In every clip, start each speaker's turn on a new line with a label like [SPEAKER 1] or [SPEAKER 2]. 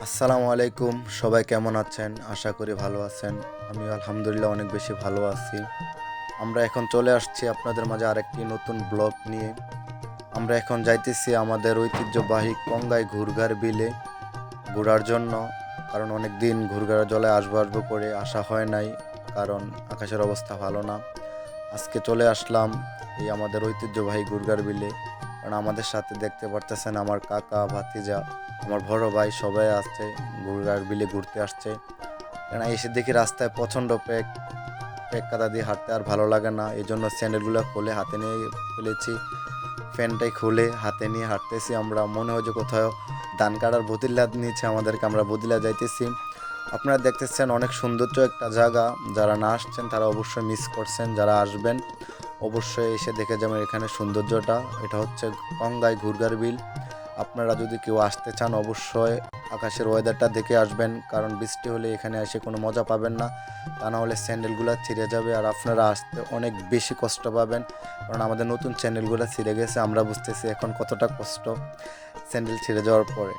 [SPEAKER 1] আসসালামু আলাইকুম। সবাই কেমন আছেন? আশা করি ভালো আছেন। আমি আলহামদুলিল্লাহ অনেক বেশি ভালো আছি। আমরা এখন চলে আসছি আপনাদের মাঝে আরেকটি নতুন ব্লগ নিয়ে। আমরা এখন যাইতেছি আমাদের ঐতিহ্যবাহী কঙ্গাই ঘুরঘার বিলে ঘোরার জন্য। কারণ অনেকদিন ঘুরঘার জলে আসবো আসবো করে আসা হয় নাই। কারণ আকাশের অবস্থা ভালো না। আজকে চলে আসলাম এই আমাদের ঐতিহ্যবাহী ঘুরঘার বিলে। কারণ আমাদের সাথে দেখতে পারতেছেন আমার কাকা, ভাতিজা, আমার বড় ভাই সবাই আসছে ঘুরঘার বিলে ঘুরতে আসছে। কারণ এসে দেখি রাস্তায় প্রচণ্ড প্যাক প্যাক কাদা দিয়ে হাঁটতে আর ভালো লাগে না, এই জন্য স্যান্ডেলগুলো খুলে হাতে নিয়ে ফেলেছি। ফ্যানটাই খুলে হাতে নিয়ে হাঁটতেছি। আমরা মনে হয় যে কোথাও ধান কাটার বদিলা নিচে আমাদেরকে, আমরা বদিলা যাইতেছি। আপনারা দেখতেছেন অনেক সৌন্দর্য একটা জায়গা। যারা না আসছেন তারা অবশ্যই মিস করছেন, যারা আসবেন অবশ্যই এসে দেখে যাবেন এখানে সৌন্দর্যটা। এটা হচ্ছে কঙ্গাই ঘুরঘার বিল। আপনারা যদি কেউ আসতে চান অবশ্যই আকাশের ওয়েদারটা দেখে আসবেন, কারণ বৃষ্টি হলে এখানে এসে কোনো মজা পাবেন না। তা না হলে স্যান্ডেলগুলো ছিঁড়ে যাবে আর আপনারা আসতে অনেক বেশি কষ্ট পাবেন। কারণ আমাদের নতুন স্যান্ডেলগুলো ছিঁড়ে গেছে, আমরা বুঝতেছি এখন কতটা কষ্ট স্যান্ডেল ছিঁড়ে যাওয়ার পরে।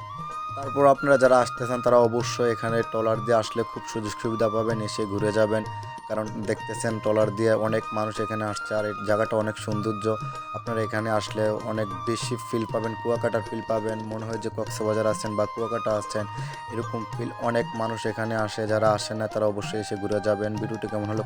[SPEAKER 1] তারপর আপনারা যারা আসতে চান তারা অবশ্যই এখানে ট্রলার দিয়ে আসলে খুব সুযোগ সুবিধা পাবেন, এসে ঘুরে যাবেন। কারণ দেখতেছেন ট্রলার দিয়ে অনেক মানুষ এখানে আসছে আর এই জায়গাটা অনেক সৌন্দর্য। আপনারা এখানে আসলে অনেক বেশি ফিল পাবেন, কুয়াকাটার ফিল পাবেন। মনে হয় যে কক্সবাজার আছেন বা কুয়াকাটা আছেন, এরকম ফিল। অনেক মানুষ এখানে আসে, যারা আসে না তারা অবশ্যই এসে ঘুরে যাবেন। ভিডিওটি কেমন হলো